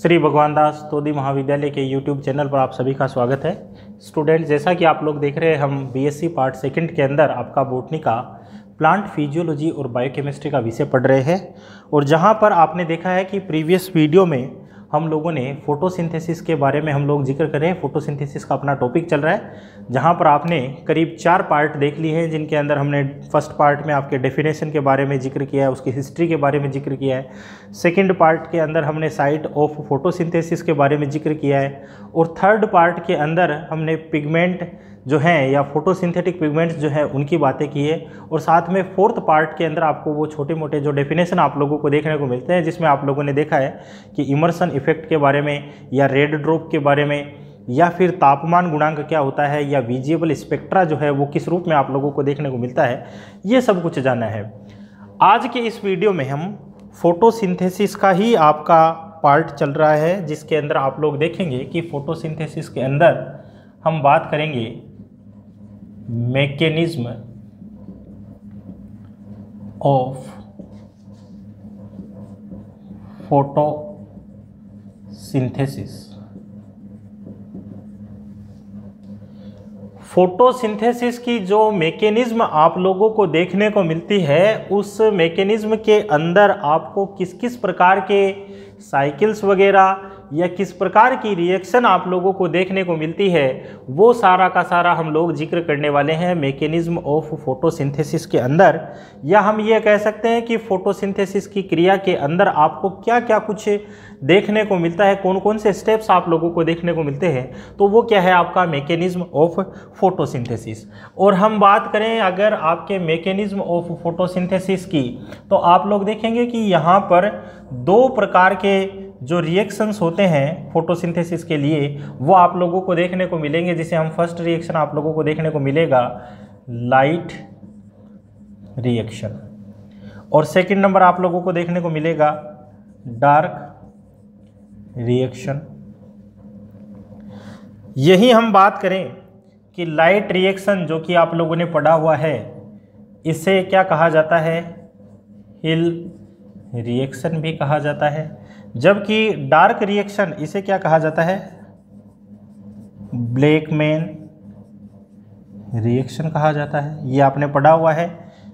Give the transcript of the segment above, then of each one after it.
श्री भगवान दास तोदी महाविद्यालय के YouTube चैनल पर आप सभी का स्वागत है। स्टूडेंट, जैसा कि आप लोग देख रहे हैं, हम बीएससी पार्ट सेकंड के अंदर आपका बॉटनी का प्लांट फिजियोलॉजी और बायोकेमिस्ट्री का विषय पढ़ रहे हैं। और जहां पर आपने देखा है कि प्रीवियस वीडियो में हम लोगों ने फोटोसिंथेसिस के बारे में हम लोग जिक्र कर रहे हैं। फोटोसिंथेसिस का अपना टॉपिक चल रहा है, जहां पर आपने करीब 4 पार्ट देख लिए हैं, जिनके अंदर हमने फर्स्ट पार्ट में आपके डेफिनेशन के बारे में जिक्र किया है, उसकी हिस्ट्री के बारे में जिक्र किया है। सेकंड पार्ट के अंदर हमने साइट ऑफ फोटोसिंथेसिस के बारे में जिक्र किया है। और थर्ड पार्ट के अंदर हमने पिगमेंट जो हैं या फोटोसिंथेटिक पिगमेंट्स जो है उनकी बातें की है। और साथ में फोर्थ पार्ट के अंदर आपको वो छोटे मोटे जो डेफिनेशन आप लोगों को देखने को मिलते हैं, जिसमें आप लोगों ने देखा है कि इमर्सन इफेक्ट के बारे में या रेड ड्रॉप के बारे में, या फिर तापमान गुणांक क्या होता है, या विजिबल स्पेक्ट्रा जो है वो किस रूप में आप लोगों को देखने को मिलता है, ये सब कुछ जाना है। आज के इस वीडियो में हम फोटोसिंथेसिस का ही आपका पार्ट चल रहा है, जिसके अंदर आप लोग देखेंगे कि फोटोसिंथेसिस के अंदर हम बात करेंगे मैकेनिज्म ऑफ फोटोसिंथेसिस। फोटोसिंथेसिस की जो मैकेनिज्म आप लोगों को देखने को मिलती है, उस मैकेनिज्म के अंदर आपको किस किस प्रकार के साइकिल्स वगैरह या किस प्रकार की रिएक्शन आप लोगों को देखने को मिलती है, वो सारा का सारा हम लोग जिक्र करने वाले हैं मैकेनिज्म ऑफ फोटोसिंथेसिस के अंदर। या हम ये कह सकते हैं कि फोटोसिंथेसिस की क्रिया के अंदर आपको क्या क्या कुछ देखने को मिलता है, कौन कौन से स्टेप्स आप लोगों को देखने को मिलते हैं, तो वो क्या है आपका मैकेनिज्म ऑफ फोटोसिंथेसिस। और हम बात करें अगर आपके मैकेनिज्म ऑफ फोटोसिंथेसिस की, तो आप लोग देखेंगे कि यहाँ पर 2 प्रकार के जो रिएक्शंस होते हैं फोटोसिंथेसिस के लिए, वो आप लोगों को देखने को मिलेंगे। जिसे हम फर्स्ट रिएक्शन आप लोगों को देखने को मिलेगा लाइट रिएक्शन, और सेकंड नंबर आप लोगों को देखने को मिलेगा डार्क रिएक्शन। यही हम बात करें कि लाइट रिएक्शन जो कि आप लोगों ने पढ़ा हुआ है, इसे क्या कहा जाता है, हिल रिएक्शन भी कहा जाता है। जबकि डार्क रिएक्शन इसे क्या कहा जाता है, ब्लैकमैन रिएक्शन कहा जाता है। ये आपने पढ़ा हुआ है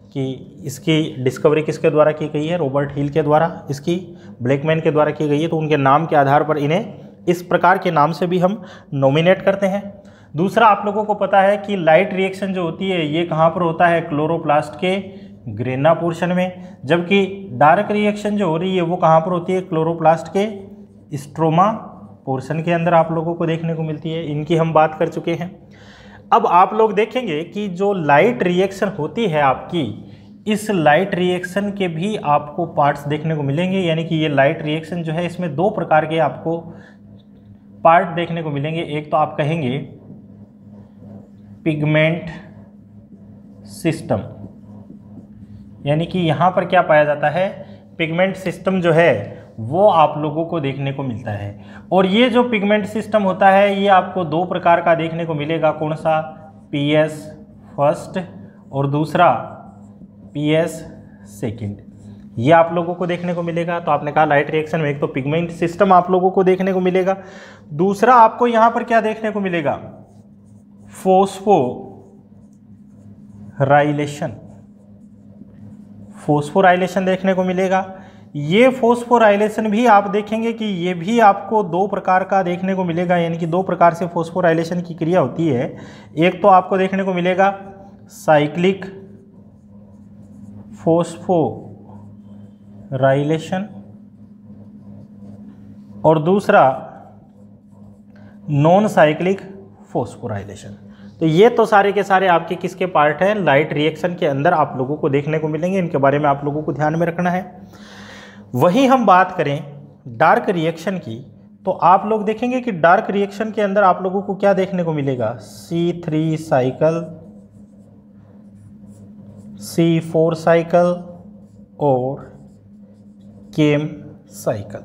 कि इसकी डिस्कवरी किसके द्वारा की गई है, रॉबर्ट हिल के द्वारा, इसकी ब्लैकमैन के द्वारा की गई है। तो उनके नाम के आधार पर इन्हें इस प्रकार के नाम से भी हम नॉमिनेट करते हैं। दूसरा, आप लोगों को पता है कि लाइट रिएक्शन जो होती है ये कहाँ पर होता है, क्लोरोप्लास्ट के ग्रेना पोर्शन में। जबकि डार्क रिएक्शन जो हो रही है वो कहाँ पर होती है, क्लोरोप्लास्ट के स्ट्रोमा पोर्शन के अंदर आप लोगों को देखने को मिलती है। इनकी हम बात कर चुके हैं। अब आप लोग देखेंगे कि जो लाइट रिएक्शन होती है आपकी, इस लाइट रिएक्शन के भी आपको पार्ट्स देखने को मिलेंगे। यानी कि ये लाइट रिएक्शन जो है, इसमें 2 प्रकार के आपको पार्ट देखने को मिलेंगे। एक तो आप कहेंगे पिगमेंट सिस्टम, यानी कि यहाँ पर क्या पाया जाता है, पिगमेंट सिस्टम जो है वो आप लोगों को देखने को मिलता है। और ये जो पिगमेंट सिस्टम होता है ये आपको 2 प्रकार का देखने को मिलेगा। कौन सा, पीएस फर्स्ट और दूसरा पीएस सेकंड, ये आप लोगों को देखने को मिलेगा। तो आपने कहा लाइट रिएक्शन में एक तो पिगमेंट सिस्टम आप लोगों को देखने को मिलेगा, दूसरा आपको यहाँ पर क्या देखने को मिलेगा, फोस्फोराइलेशन, फोस्फोराइलेशन देखने को मिलेगा। ये फोस्फोराइलेशन भी आप देखेंगे कि ये भी आपको 2 प्रकार का देखने को मिलेगा। यानी कि 2 प्रकार से फोस्फोराइलेशन की क्रिया होती है। एक तो आपको देखने को मिलेगा साइक्लिक फोस्फोराइलेशन, और दूसरा नॉन साइक्लिक फोस्फोराइलेशन। तो ये तो सारे के सारे आपके किसके पार्ट हैं, लाइट रिएक्शन के अंदर आप लोगों को देखने को मिलेंगे। इनके बारे में आप लोगों को ध्यान में रखना है। वहीं हम बात करें डार्क रिएक्शन की, तो आप लोग देखेंगे कि डार्क रिएक्शन के अंदर आप लोगों को क्या देखने को मिलेगा, C3 साइकिल, C4 साइकिल और केम साइकिल।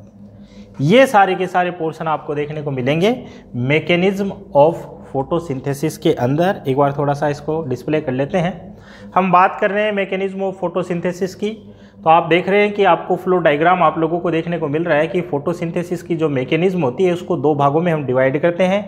ये सारे के सारे पोर्शन आपको देखने को मिलेंगे मैकेनिज्म ऑफ फोटोसिंथेसिस के अंदर, एक बार थोड़ा सा इसको डिस्प्ले कर लेते हैं। हम बात कर रहे हैं मैकेनिज्म ऑफ फोटोसिंथेसिस की। तो आप देख रहे हैं कि आपको फ्लो डायग्राम आप लोगों को देखने को मिल रहा है कि फोटोसिंथेसिस की जो मैकेनिज्म होती है उसको दो भागों में हम डिवाइड करते हैं।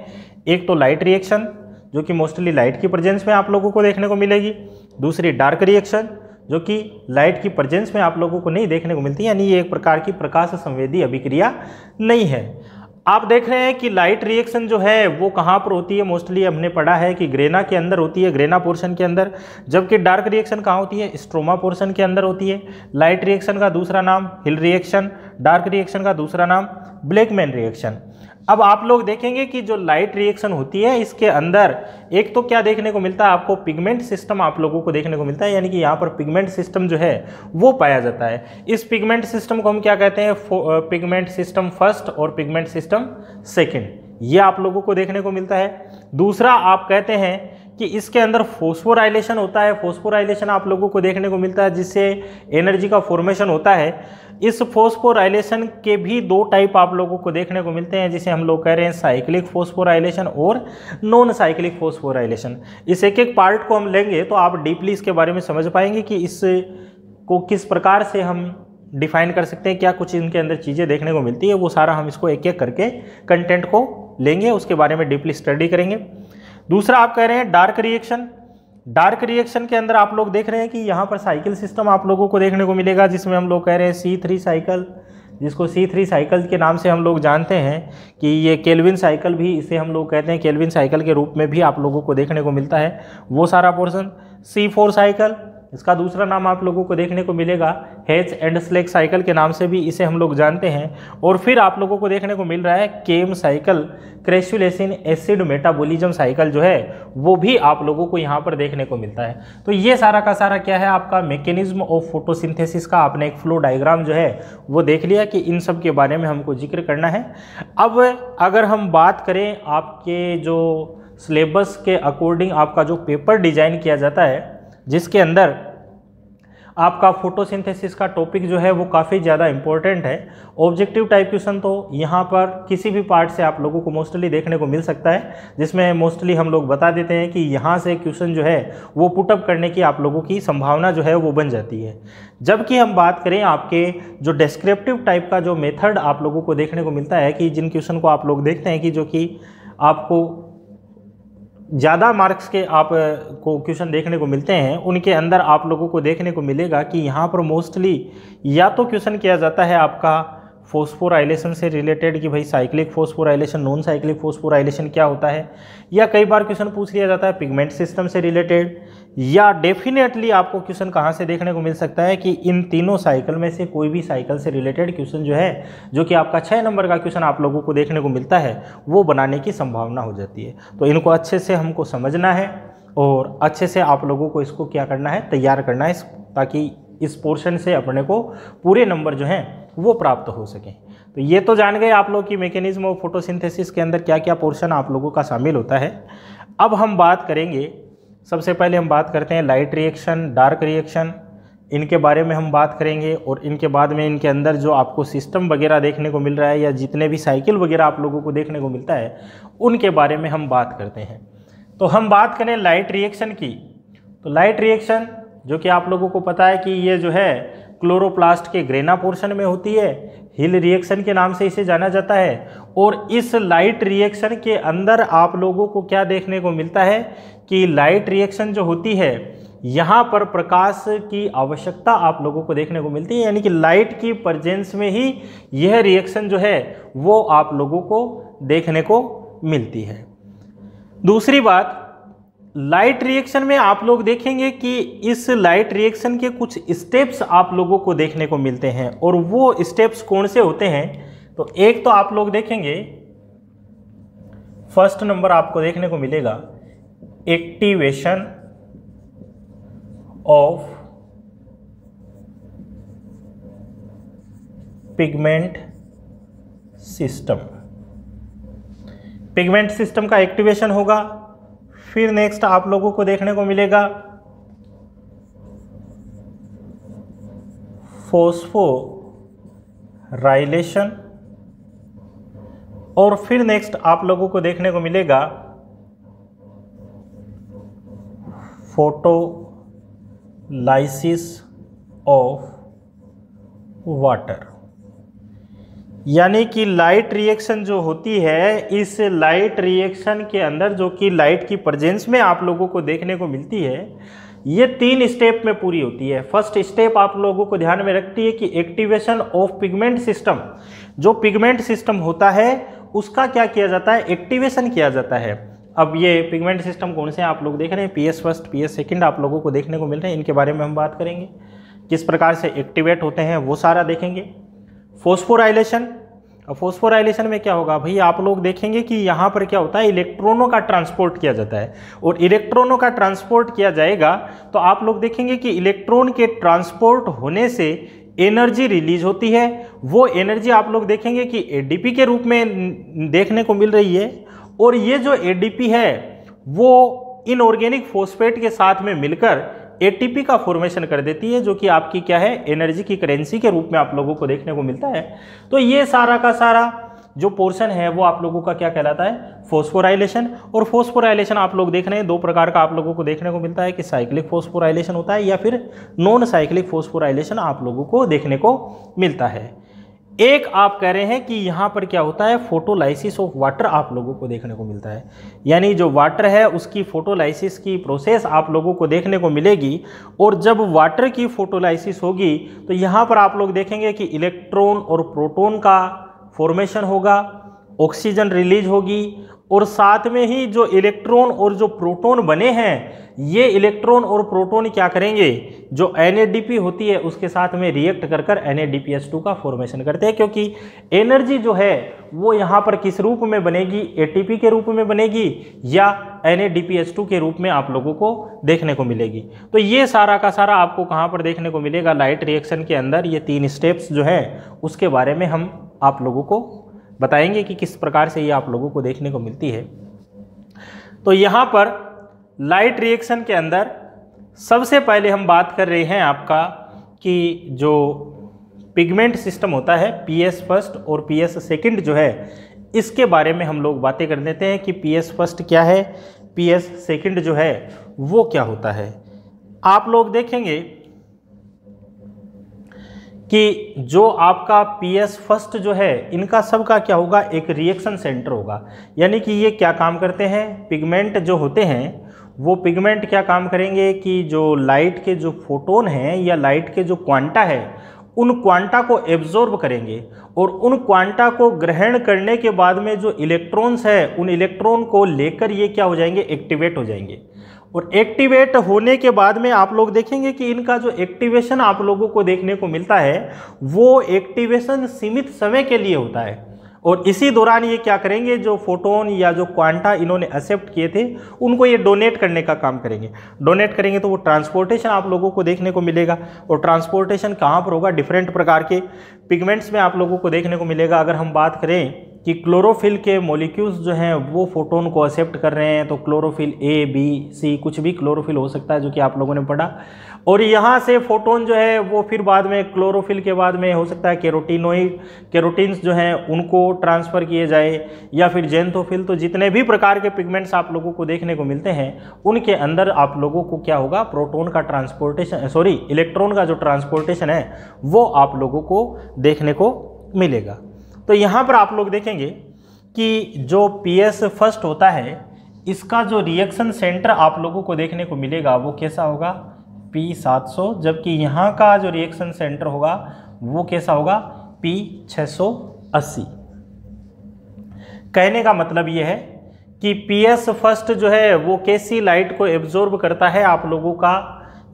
एक तो लाइट रिएक्शन, जो कि मोस्टली लाइट की प्रेजेंस में आप लोगों को देखने को मिलेगी। दूसरी डार्क रिएक्शन, जो कि लाइट की प्रेजेंस में आप लोगों को नहीं देखने को मिलती, यानी ये एक प्रकार की प्रकाश संवेदी अभिक्रिया नहीं है। आप देख रहे हैं कि लाइट रिएक्शन जो है वो कहाँ पर होती है, मोस्टली हमने पढ़ा है कि ग्रेना के अंदर होती है, ग्रेना पोर्शन के अंदर। जबकि डार्क रिएक्शन कहाँ होती है, स्ट्रोमा पोर्शन के अंदर होती है। लाइट रिएक्शन का दूसरा नाम हिल रिएक्शन, डार्क रिएक्शन का दूसरा नाम ब्लैकमैन रिएक्शन। अब आप लोग देखेंगे कि जो लाइट रिएक्शन होती है इसके अंदर एक तो क्या देखने को मिलता है आपको, पिगमेंट सिस्टम आप लोगों को देखने को मिलता है, यानी कि यहाँ पर पिगमेंट सिस्टम जो है वो पाया जाता है। इस पिगमेंट सिस्टम को हम क्या कहते हैं, पिगमेंट सिस्टम फर्स्ट और पिगमेंट सिस्टम सेकंड, ये आप लोगों को देखने को मिलता है। दूसरा आप कहते हैं कि इसके अंदर फोस्फोराइलेशन होता है। फोस्फोराइलेशन आप लोगों को देखने को मिलता है जिससे एनर्जी का फॉर्मेशन होता है। इस फोस्फोराइलेशन के भी दो टाइप आप लोगों को देखने को मिलते हैं, जिसे हम लोग कह रहे हैं साइक्लिक फोस्फोराइलेशन और नॉन साइक्लिक फोस्फोराइलेशन। इस एक एक पार्ट को हम लेंगे तो आप डीपली इसके बारे में समझ पाएंगे कि इसको किस प्रकार से हम डिफाइन कर सकते हैं, क्या कुछ इनके अंदर चीज़ें देखने को मिलती है। वो सारा हम इसको एक एक करके कंटेंट को लेंगे, उसके बारे में डीपली स्टडी करेंगे। दूसरा आप कह रहे हैं डार्क रिएक्शन। डार्क रिएक्शन के अंदर आप लोग देख रहे हैं कि यहाँ पर साइकिल सिस्टम आप लोगों को देखने को मिलेगा, जिसमें हम लोग कह रहे हैं C3 साइकिल, जिसको C3 साइकिल के नाम से हम लोग जानते हैं कि ये केल्विन साइकिल भी इसे हम लोग कहते हैं, केल्विन साइकिल के रूप में भी आप लोगों को देखने को मिलता है वो सारा पोर्शन। C4 साइकिल, इसका दूसरा नाम आप लोगों को देखने को मिलेगा हेच एंड स्लेक साइकिल के नाम से भी इसे हम लोग जानते हैं। और फिर आप लोगों को देखने को मिल रहा है केम साइकिल, क्रेसुलेसिन एसिड मेटाबॉलिज्म साइकिल जो है वो भी आप लोगों को यहाँ पर देखने को मिलता है। तो ये सारा का सारा क्या है, आपका मैकेनिज्म ऑफ फोटोसिंथेसिस का आपने एक फ्लो डायग्राम जो है वो देख लिया कि इन सब के बारे में हमको जिक्र करना है। अब अगर हम बात करें आपके जो सिलेबस के अकॉर्डिंग आपका जो पेपर डिजाइन किया जाता है, जिसके अंदर आपका फोटोसिंथेसिस का टॉपिक जो है वो काफ़ी ज़्यादा इंपॉर्टेंट है। ऑब्जेक्टिव टाइप क्वेश्चन तो यहाँ पर किसी भी पार्ट से आप लोगों को मोस्टली देखने को मिल सकता है, जिसमें मोस्टली हम लोग बता देते हैं कि यहाँ से क्वेश्चन जो है वो पुटअप करने की आप लोगों की संभावना जो है वो बन जाती है। जबकि हम बात करें आपके जो डिस्क्रिप्टिव टाइप का जो मेथड आप लोगों को देखने को मिलता है कि जिन क्वेश्चन को आप लोग देखते हैं कि जो कि आपको ज़्यादा मार्क्स के आप को क्वेश्चन देखने को मिलते हैं, उनके अंदर आप लोगों को देखने को मिलेगा कि यहाँ पर मोस्टली या तो क्वेश्चन किया जाता है आपका फोस्फोराइलेशन से रिलेटेड कि भाई cyclic phosphorylation, non cyclic phosphorylation क्या होता है, या कई बार क्वेश्चन पूछ लिया जाता है पिगमेंट सिस्टम से रिलेटेड, या डेफिनेटली आपको क्वेश्चन कहाँ से देखने को मिल सकता है कि इन तीनों साइकिल में से कोई भी साइकिल से रिलेटेड क्वेश्चन जो है, जो कि आपका 6 नंबर का क्वेश्चन आप लोगों को देखने को मिलता है, वो बनाने की संभावना हो जाती है। तो इनको अच्छे से हमको समझना है और अच्छे से आप लोगों को इसको क्या करना है, तैयार करना है, ताकि इस पोर्शन से अपने को पूरे नंबर जो हैं वो प्राप्त हो सकें। तो ये तो जान गए आप लोग कि मैकेनिज्म ऑफ फोटोसिंथेसिस के अंदर क्या क्या पोर्शन आप लोगों का शामिल होता है। अब हम बात करेंगे, सबसे पहले हम बात करते हैं लाइट रिएक्शन, डार्क रिएक्शन, इनके बारे में हम बात करेंगे। और इनके बाद में इनके अंदर जो आपको सिस्टम वगैरह देखने को मिल रहा है या जितने भी साइकिल वगैरह आप लोगों को देखने को मिलता है उनके बारे में हम बात करते हैं। तो हम बात करें लाइट रिएक्शन की, तो लाइट रिएक्शन जो कि आप लोगों को पता है कि ये जो है क्लोरोप्लास्ट के ग्रेना पोर्शन में होती है, हिल रिएक्शन के नाम से इसे जाना जाता है। और इस लाइट रिएक्शन के अंदर आप लोगों को क्या देखने को मिलता है कि लाइट रिएक्शन जो होती है यहाँ पर प्रकाश की आवश्यकता आप लोगों को देखने को मिलती है, यानी कि लाइट की प्रेजेंस में ही यह रिएक्शन जो है वो आप लोगों को देखने को मिलती है। दूसरी बात, लाइट रिएक्शन में आप लोग देखेंगे कि इस लाइट रिएक्शन के कुछ स्टेप्स आप लोगों को देखने को मिलते हैं। और वो स्टेप्स कौन से होते हैं, तो एक तो आप लोग देखेंगे फर्स्ट नंबर आपको देखने को मिलेगा activation of pigment system. Pigment system का एक्टिवेशन होगा। फिर नेक्स्ट आप लोगों को देखने को मिलेगा फोस्फोराइलेशन। और फिर नेक्स्ट आप लोगों को देखने को मिलेगा फोटोलाइसिस ऑफ वाटर, यानी कि लाइट रिएक्शन जो होती है, इस लाइट रिएक्शन के अंदर जो कि लाइट की प्रेजेंस में आप लोगों को देखने को मिलती है, ये 3 स्टेप में पूरी होती है। फर्स्ट स्टेप आप लोगों को ध्यान में रखती है कि एक्टिवेशन ऑफ पिगमेंट सिस्टम, जो पिगमेंट सिस्टम होता है उसका क्या किया जाता है, एक्टिवेशन किया जाता है। अब ये पिगमेंट सिस्टम कौन से आप लोग देख रहे हैं, PS फर्स्ट, PS सेकंड आप लोगों को देखने को मिल रहे हैं, इनके बारे में हम बात करेंगे, किस प्रकार से एक्टिवेट होते हैं वो सारा देखेंगे। फॉस्फोराइलेशन, अब फॉस्फोराइलेशन में क्या होगा भाई, आप लोग देखेंगे कि यहाँ पर क्या होता है, इलेक्ट्रॉनों का ट्रांसपोर्ट किया जाता है, और इलेक्ट्रॉनों का ट्रांसपोर्ट किया जाएगा तो आप लोग देखेंगे कि इलेक्ट्रॉन के ट्रांसपोर्ट होने से एनर्जी रिलीज होती है। वो एनर्जी आप लोग देखेंगे कि ADP के रूप में देखने को मिल रही है, और ये जो ADP है वो इनऑर्गेनिक फॉस्फेट के साथ में मिलकर ATP का फॉर्मेशन कर देती है, जो कि आपकी क्या है, एनर्जी की करेंसी के रूप में आप लोगों को देखने को मिलता है। तो ये सारा का सारा जो पोर्शन है वो आप लोगों का क्या कहलाता है, फॉस्फोराइलेशन। और फॉस्फोराइलेशन आप लोग देख रहे हैं 2 प्रकार का आप लोगों को देखने को मिलता है कि साइक्लिक फॉस्फोराइलेशन होता है या फिर नॉन साइक्लिक फॉस्फोराइलेशन आप लोगों को देखने को मिलता है। एक आप कह रहे हैं कि यहाँ पर क्या होता है, फोटोलाइसिस ऑफ वाटर आप लोगों को देखने को मिलता है, यानी जो वाटर है उसकी फोटोलाइसिस की प्रोसेस आप लोगों को देखने को मिलेगी। और जब वाटर की फोटोलाइसिस होगी तो यहाँ पर आप लोग देखेंगे कि इलेक्ट्रॉन और प्रोटॉन का फॉर्मेशन होगा, ऑक्सीजन रिलीज होगी, और साथ में ही जो इलेक्ट्रॉन और जो प्रोटॉन बने हैं, ये इलेक्ट्रॉन और प्रोटॉन क्या करेंगे, जो NADP होती है उसके साथ में रिएक्ट कर कर NADPH2 का फॉर्मेशन करते हैं, क्योंकि एनर्जी जो है वो यहाँ पर किस रूप में बनेगी, ATP के रूप में बनेगी या NADPH2 के रूप में आप लोगों को देखने को मिलेगी। तो ये सारा का सारा आपको कहाँ पर देखने को मिलेगा, लाइट रिएक्शन के अंदर ये 3 स्टेप्स जो है उसके बारे में हम आप लोगों को बताएंगे कि किस प्रकार से ये आप लोगों को देखने को मिलती है। तो यहाँ पर लाइट रिएक्शन के अंदर सबसे पहले हम बात कर रहे हैं आपका कि जो पिगमेंट सिस्टम होता है PS फर्स्ट और PS सेकंड जो है, इसके बारे में हम लोग बातें कर लेते हैं कि PS फर्स्ट क्या है, PS सेकंड जो है वो क्या होता है। आप लोग देखेंगे कि जो आपका PS फर्स्ट जो है, इनका सबका क्या होगा, एक रिएक्शन सेंटर होगा, यानी कि ये क्या काम करते हैं, पिगमेंट जो होते हैं वो पिगमेंट क्या काम करेंगे कि जो लाइट के जो फोटोन हैं या लाइट के जो क्वांटा है उन क्वांटा को एब्जॉर्ब करेंगे, और उन क्वांटा को ग्रहण करने के बाद में जो इलेक्ट्रॉन्स है उन इलेक्ट्रॉन को लेकर ये क्या हो जाएंगे, एक्टिवेट हो जाएंगे। और एक्टिवेट होने के बाद में आप लोग देखेंगे कि इनका जो एक्टिवेशन आप लोगों को देखने को मिलता है वो एक्टिवेशन सीमित समय के लिए होता है, और इसी दौरान ये क्या करेंगे, जो फोटोन या जो क्वांटा इन्होंने एक्सेप्ट किए थे उनको ये डोनेट करने का काम करेंगे। डोनेट करेंगे तो वो ट्रांसपोर्टेशन आप लोगों को देखने को मिलेगा, और ट्रांसपोर्टेशन कहाँ पर होगा, डिफरेंट प्रकार के पिगमेंट्स में आप लोगों को देखने को मिलेगा। अगर हम बात करें कि क्लोरोफिल के मॉलिक्यूल्स जो हैं वो फोटोन को एक्सेप्ट कर रहे हैं, तो क्लोरोफिल A, B, C कुछ भी क्लोरोफिल हो सकता है जो कि आप लोगों ने पढ़ा, और यहाँ से फोटोन जो है वो फिर बाद में क्लोरोफिल के बाद में हो सकता है कैरोटीन्स जो हैं उनको ट्रांसफ़र किए जाए, या फिर जेंथोफिल। तो जितने भी प्रकार के पिगमेंट्स आप लोगों को देखने को मिलते हैं उनके अंदर आप लोगों को क्या होगा, प्रोटोन का ट्रांसपोर्टेशन, इलेक्ट्रॉन का जो ट्रांसपोर्टेशन है वो आप लोगों को देखने को मिलेगा। तो यहाँ पर आप लोग देखेंगे कि जो PS फर्स्ट होता है इसका जो रिएक्शन सेंटर आप लोगों को देखने को मिलेगा वो कैसा होगा, P700, जबकि यहाँ का जो रिएक्शन सेंटर होगा वो कैसा होगा, P680। कहने का मतलब ये है कि PS फर्स्ट जो है वो कैसी लाइट को एब्जॉर्ब करता है आप लोगों का,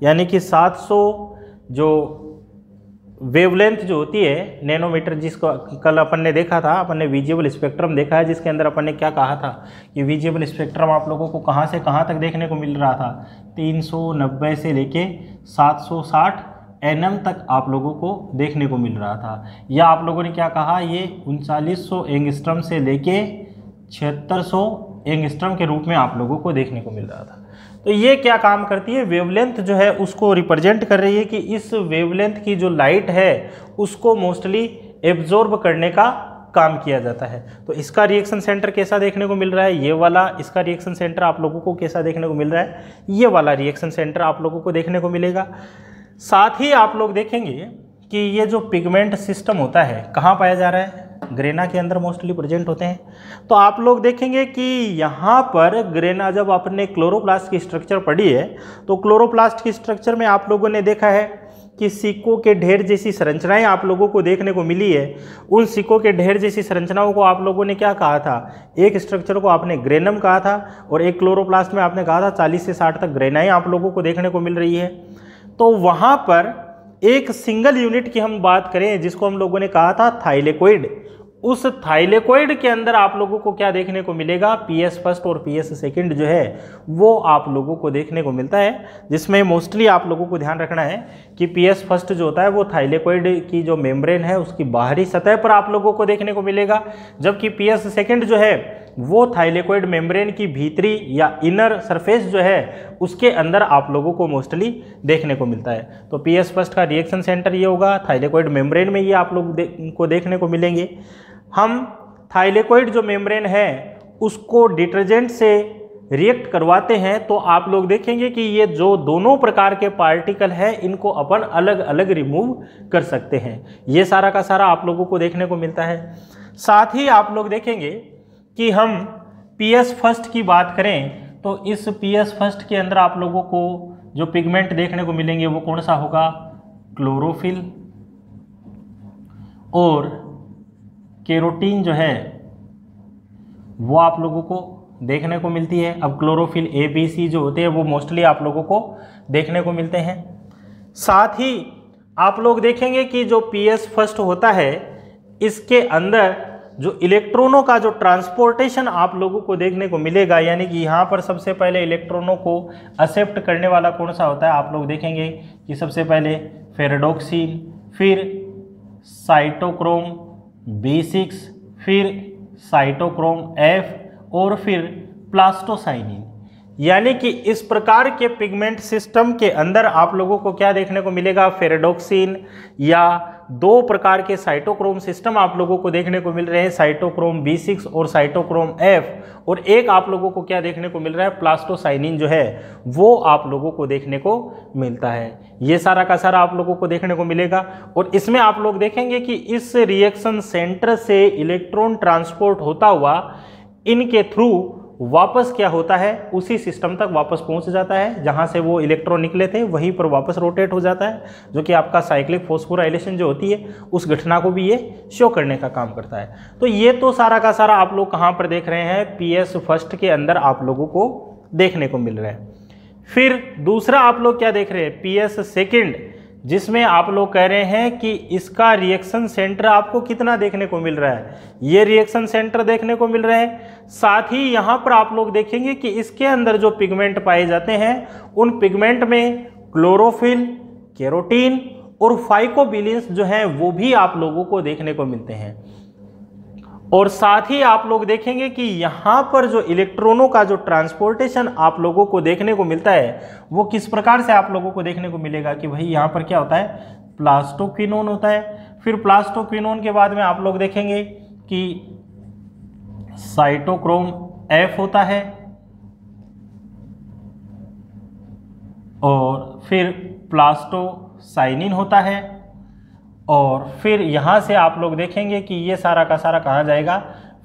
यानी कि 700 जो वेवलेंथ जो होती है नैनोमीटर, जिसको कल अपन ने देखा था, अपन ने विजिबल स्पेक्ट्रम देखा है, जिसके अंदर अपन ने क्या कहा था कि विजिबल स्पेक्ट्रम आप लोगों को कहाँ से कहाँ तक देखने को मिल रहा था, 390 से लेके 760 nm तक आप लोगों को देखने को मिल रहा था। या आप लोगों ने क्या कहा, ये 3900 एंगस्ट्रम से लेके 7600 एंगस्ट्रम के रूप में आप लोगों को देखने को मिल रहा था। तो ये क्या काम करती है, वेवलेंथ जो है उसको रिप्रेजेंट कर रही है कि इस वेवलेंथ की जो लाइट है उसको मोस्टली एब्जॉर्ब करने का काम किया जाता है। तो इसका रिएक्शन सेंटर कैसा देखने को मिल रहा है, ये वाला। इसका रिएक्शन सेंटर आप लोगों को कैसा देखने को मिल रहा है, ये वाला रिएक्शन सेंटर आप लोगों को देखने को मिलेगा। साथ ही आप लोग देखेंगे कि ये जो पिगमेंट सिस्टम होता है कहाँ पाया जा रहा है, ग्रेना के अंदर मोस्टली प्रेजेंट होते हैं। तो आप लोग देखेंगे कि यहाँ पर ग्रेना, जब आपने क्लोरोप्लास्ट की स्ट्रक्चर पढ़ी है तो क्लोरोप्लास्ट की स्ट्रक्चर में आप लोगों ने देखा है कि सिक्कों के ढेर जैसी संरचनाएं आप लोगों को देखने को मिली है। उन सिक्कों के ढेर जैसी संरचनाओं को आप लोगों ने क्या कहा था, एक स्ट्रक्चर को आपने ग्रेनम कहा था और एक क्लोरोप्लास्ट में आपने कहा था 40 से 60 तक ग्रेनाएं आप लोगों को देखने को मिल रही है। तो वहाँ पर एक सिंगल यूनिट की हम बात करें जिसको हम लोगों ने कहा था थाइलेकोइड, उस थाइलेकोइड के अंदर आप लोगों को क्या देखने को मिलेगा, पीएस फर्स्ट और पीएस सेकंड जो है वो आप लोगों को देखने को मिलता है। जिसमें मोस्टली आप लोगों को ध्यान रखना है कि पीएस फर्स्ट जो होता है वो थाइलेकोइड की जो मेम्ब्रेन है उसकी बाहरी सतह पर आप लोगों को देखने को मिलेगा, जबकि पीएस सेकंड जो है वो थाइलेकोइड मेम्ब्रेन की भीतरी या इनर सरफेस जो है उसके अंदर आप लोगों को मोस्टली देखने को मिलता है। तो पीएस फर्स्ट का रिएक्शन सेंटर ये होगा, थाइलेकोइड मेम्ब्रेन में ये आप लोग को देखने को मिलेंगे। हम थाइलेकोइड जो मेम्ब्रेन है उसको डिटर्जेंट से रिएक्ट करवाते हैं तो आप लोग देखेंगे कि ये जो दोनों प्रकार के पार्टिकल हैं इनको अपन अलग अलग रिमूव कर सकते हैं। ये सारा का सारा आप लोगों को देखने को मिलता है। साथ ही आप लोग देखेंगे कि हम पीएस फर्स्ट की बात करें तो इस पीएस फर्स्ट के अंदर आप लोगों को जो पिगमेंट देखने को मिलेंगे वो कौन सा होगा, क्लोरोफिल और केरोटीन जो है वो आप लोगों को देखने को मिलती है। अब क्लोरोफिल ए बी सी जो होते हैं वो मोस्टली आप लोगों को देखने को मिलते हैं। साथ ही आप लोग देखेंगे कि जो पीएस फर्स्ट होता है इसके अंदर जो इलेक्ट्रॉनों का जो ट्रांसपोर्टेशन आप लोगों को देखने को मिलेगा, यानी कि यहाँ पर सबसे पहले इलेक्ट्रॉनों को एक्सेप्ट करने वाला कौन सा होता है, आप लोग देखेंगे कि सबसे पहले फेरेडोक्सिन, फिर साइटोक्रोम B6, फिर साइटोक्रोम F और फिर प्लास्टोसाइनिन। यानी कि इस प्रकार के पिगमेंट सिस्टम के अंदर आप लोगों को क्या देखने को मिलेगा, फेरेडोक्सिन या दो प्रकार के साइटोक्रोम सिस्टम आप लोगों को देखने को मिल रहे हैं, साइटोक्रोम B6 और साइटोक्रोम F, और एक आप लोगों को क्या देखने को मिल रहा है, प्लास्टोसाइनिन जो है वो आप लोगों को देखने को मिलता है। ये सारा का सारा आप लोगों को देखने को मिलेगा। और इसमें आप लोग देखेंगे कि इस रिएक्शन सेंटर से इलेक्ट्रॉन ट्रांसपोर्ट होता हुआ इनके थ्रू वापस क्या होता है, उसी सिस्टम तक वापस पहुंच जाता है जहां से वो इलेक्ट्रॉन निकले थे, वहीं पर वापस रोटेट हो जाता है, जो कि आपका साइक्लिक फॉस्फोराइलेशन जो होती है उस घटना को भी ये शो करने का काम करता है। तो ये तो सारा का सारा आप लोग कहां पर देख रहे हैं, पीएस फर्स्ट के अंदर आप लोगों को देखने को मिल रहा है। फिर दूसरा आप लोग क्या देख रहे हैं, पीएस सेकेंड, जिसमें आप लोग कह रहे हैं कि इसका रिएक्शन सेंटर आपको कितना देखने को मिल रहा है, ये रिएक्शन सेंटर देखने को मिल रहा है। साथ ही यहाँ पर आप लोग देखेंगे कि इसके अंदर जो पिगमेंट पाए जाते हैं उन पिगमेंट में क्लोरोफिल, केरोटीन और फाइकोबिलिन्स जो हैं वो भी आप लोगों को देखने को मिलते हैं। और साथ ही आप लोग देखेंगे कि यहाँ पर जो इलेक्ट्रॉनों का जो ट्रांसपोर्टेशन आप लोगों को देखने को मिलता है वो किस प्रकार से आप लोगों को देखने को मिलेगा कि भाई यहाँ पर क्या होता है, प्लास्टोक्विनोन होता है। फिर प्लास्टोक्विनोन के बाद में आप लोग देखेंगे कि साइटोक्रोम F होता है और फिर प्लास्टोसाइनिन होता है। और फिर यहाँ से आप लोग देखेंगे कि ये सारा का सारा कहाँ जाएगा,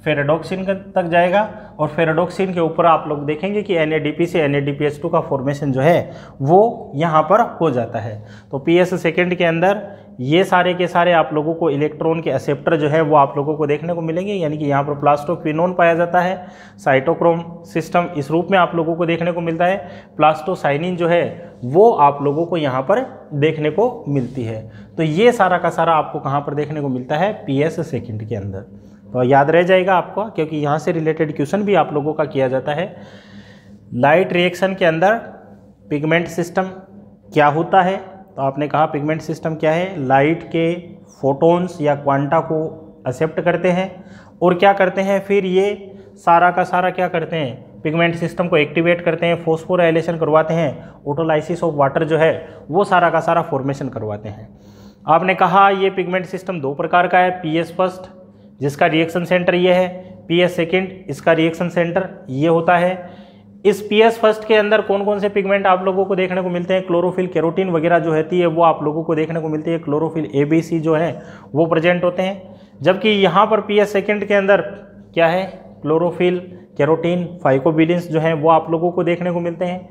फेरेडोक्सिन तक जाएगा। और फेरेडोक्सिन के ऊपर आप लोग देखेंगे कि NADP से NADPH2 का फॉर्मेशन जो है वो यहाँ पर हो जाता है। तो पीएस सेकेंड के अंदर ये सारे के सारे आप लोगों को इलेक्ट्रॉन के एक्सेप्टर जो है वो आप लोगों को देखने को मिलेंगे, यानी कि यहाँ पर प्लास्टोक्विनोन पाया जाता है, साइटोक्रोम सिस्टम इस रूप में आप लोगों को देखने को मिलता है, प्लास्टोसाइनिन जो है वो आप लोगों को यहाँ पर देखने को मिलती है। तो ये सारा का सारा आपको कहाँ पर देखने को मिलता है, पीएस सेकेंड के अंदर। तो याद रह जाएगा आपको, क्योंकि यहाँ से रिलेटेड क्वेश्चन भी आप लोगों का किया जाता है। लाइट रिएक्शन के अंदर पिगमेंट सिस्टम क्या होता है, तो आपने कहा पिगमेंट सिस्टम क्या है, लाइट के फोटोन्स या क्वांटा को एक्सेप्ट करते हैं और क्या करते हैं, फिर ये सारा का सारा क्या करते हैं, पिगमेंट सिस्टम को एक्टिवेट करते हैं, फॉस्फोराइलेशन करवाते हैं, ऑटोलाइसिस ऑफ वाटर जो है वो सारा का सारा फॉर्मेशन करवाते हैं। आपने कहा ये पिगमेंट सिस्टम दो प्रकार का है, पीएस फर्स्ट, जिसका रिएक्शन सेंटर ये है, PS सेकेंड इसका रिएक्शन सेंटर ये होता है। इस PS फर्स्ट के अंदर कौन कौन से पिगमेंट आप लोगों को देखने को मिलते हैं, क्लोरोफिल, कैरोटीन वगैरह जो रहती है वो आप लोगों को देखने को मिलती है। क्लोरोफिल ABC जो है वो प्रेजेंट होते हैं, जबकि यहाँ पर PS सेकेंड के अंदर क्या है, क्लोरोफिल, कैरोटीन, फाइकोबिलिन्स जो हैं वो आप लोगों को देखने को मिलते हैं।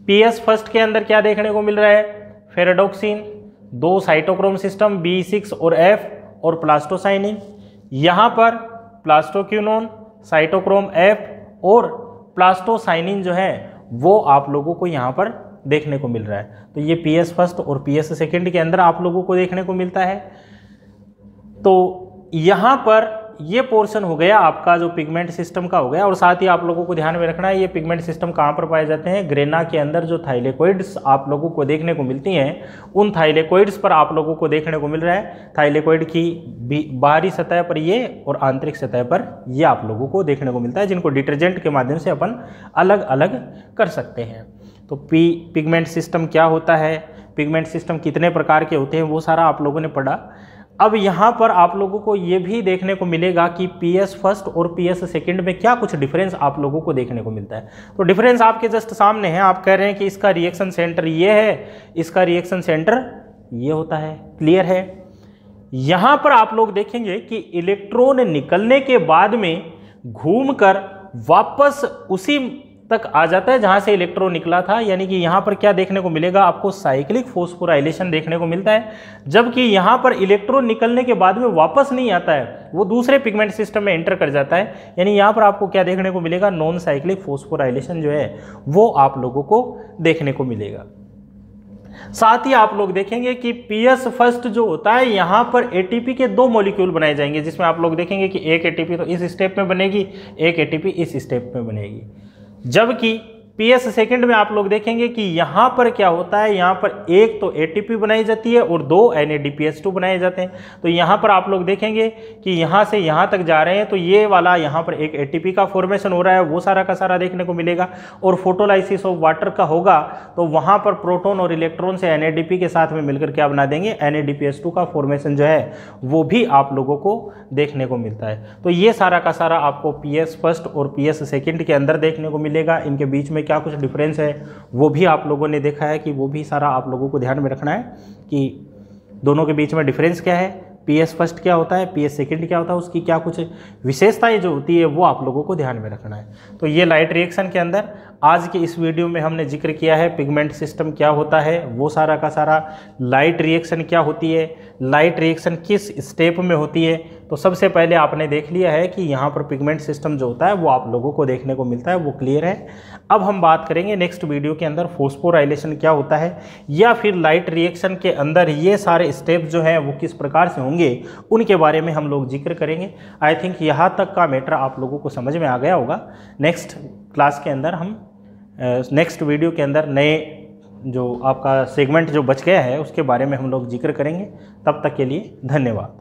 PS फर्स्ट के अंदर क्या देखने को मिल रहा है, फेराडोक्सिन, 2 साइटोक्रोम सिस्टम B6 और F और प्लास्टोसाइनिन। यहाँ पर प्लास्टोक्यूनोन, साइटोक्रोम F और प्लास्टोसाइनिन जो है वो आप लोगों को यहाँ पर देखने को मिल रहा है। तो ये PS फर्स्ट और PS सेकेंड के अंदर आप लोगों को देखने को मिलता है। तो यहाँ पर ये पोर्शन हो गया आपका जो पिगमेंट सिस्टम का हो गया। और साथ ही आप लोगों को ध्यान में रखना है ये पिगमेंट सिस्टम कहाँ पर पाए जाते हैं, ग्रेना के अंदर जो थाइलेकोइड्स आप लोगों को देखने को मिलती हैं उन थाइलेकोइड्स पर आप लोगों को देखने को मिल रहा है। थाइलेकोइड की बाहरी सतह पर ये और आंतरिक सतह पर ये आप लोगों को देखने को मिलता है, जिनको डिटर्जेंट के माध्यम से अपन अलग अलग कर सकते हैं। तो पिगमेंट सिस्टम क्या होता है, पिगमेंट सिस्टम कितने प्रकार के होते हैं वो सारा आप लोगों ने पढ़ा। अब यहाँ पर आप लोगों को ये भी देखने को मिलेगा कि PS फर्स्ट और PS सेकेंड में क्या कुछ डिफरेंस आप लोगों को देखने को मिलता है। तो डिफरेंस आपके जस्ट सामने है, आप कह रहे हैं कि इसका रिएक्शन सेंटर ये है, इसका रिएक्शन सेंटर ये होता है, क्लियर है। यहाँ पर आप लोग देखेंगे कि इलेक्ट्रॉन निकलने के बाद में घूमकर वापस उसी तक आ जाता है जहां से इलेक्ट्रॉन निकला था, यानी कि यहां पर क्या देखने को मिलेगा आपको, साइक्लिक फॉस्फोराइलेशन देखने को मिलता है। जबकि यहां पर इलेक्ट्रॉन निकलने के बाद में वापस नहीं आता है, वो दूसरे पिगमेंट सिस्टम में एंटर कर जाता है, यानी यहां पर आपको क्या देखने को मिलेगा, नॉन साइक्लिक फॉस्फोराइलेशन जो है वो आप लोगों को देखने को मिलेगा। साथ ही आप लोग देखेंगे कि PS फर्स्ट जो होता है यहाँ पर ATP के 2 मॉलिक्यूल बनाए जाएंगे, जिसमें आप लोग देखेंगे कि एक ATP तो इस स्टेप में बनेगी, एक ATP इस स्टेप में बनेगी। जबकि PS सेकेंड में आप लोग देखेंगे कि यहाँ पर क्या होता है, यहाँ पर एक तो ATP बनाई जाती है और 2 NADPH2 बनाए जाते हैं। तो यहाँ पर आप लोग देखेंगे कि यहाँ से यहाँ तक जा रहे हैं तो ये वाला यहाँ पर एक ATP का फॉर्मेशन हो रहा है, वो सारा का सारा देखने को मिलेगा। और फोटोलाइसिस ऑफ वाटर का होगा तो वहाँ पर प्रोटॉन और इलेक्ट्रॉन से NADP के साथ में मिलकर क्या बना देंगे, NADPH2 का फॉर्मेशन जो है वो भी आप लोगों को देखने को मिलता है। तो ये सारा का सारा आपको PS फर्स्ट और PS सेकेंड के अंदर देखने को मिलेगा। इनके बीच में क्या कुछ डिफरेंस है वो भी आप लोगों ने देखा है कि वो भी सारा आप लोगों को ध्यान में रखना है कि दोनों के बीच में डिफरेंस क्या है, PS फर्स्ट क्या होता है, PS सेकेंड क्या होता है, उसकी क्या कुछ विशेषताएं जो होती है वो आप लोगों को ध्यान में रखना है। तो ये लाइट रिएक्शन के अंदर आज के इस वीडियो में हमने जिक्र किया है पिगमेंट सिस्टम क्या होता है, वो सारा का सारा, लाइट रिएक्शन क्या होती है, लाइट रिएक्शन किस स्टेप में होती है। तो सबसे पहले आपने देख लिया है कि यहाँ पर पिगमेंट सिस्टम जो होता है वो आप लोगों को देखने को मिलता है, वो क्लियर है। अब हम बात करेंगे नेक्स्ट वीडियो के अंदर फॉस्फोराइलेशन क्या होता है, या फिर लाइट रिएक्शन के अंदर ये सारे स्टेप जो हैं वो किस प्रकार से होंगे उनके बारे में हम लोग जिक्र करेंगे। आई थिंक यहाँ तक का मैटर आप लोगों को समझ में आ गया होगा। नेक्स्ट क्लास के अंदर हम नेक्स्ट वीडियो के अंदर नए जो आपका सेगमेंट जो बच गया है उसके बारे में हम लोग जिक्र करेंगे। तब तक के लिए धन्यवाद।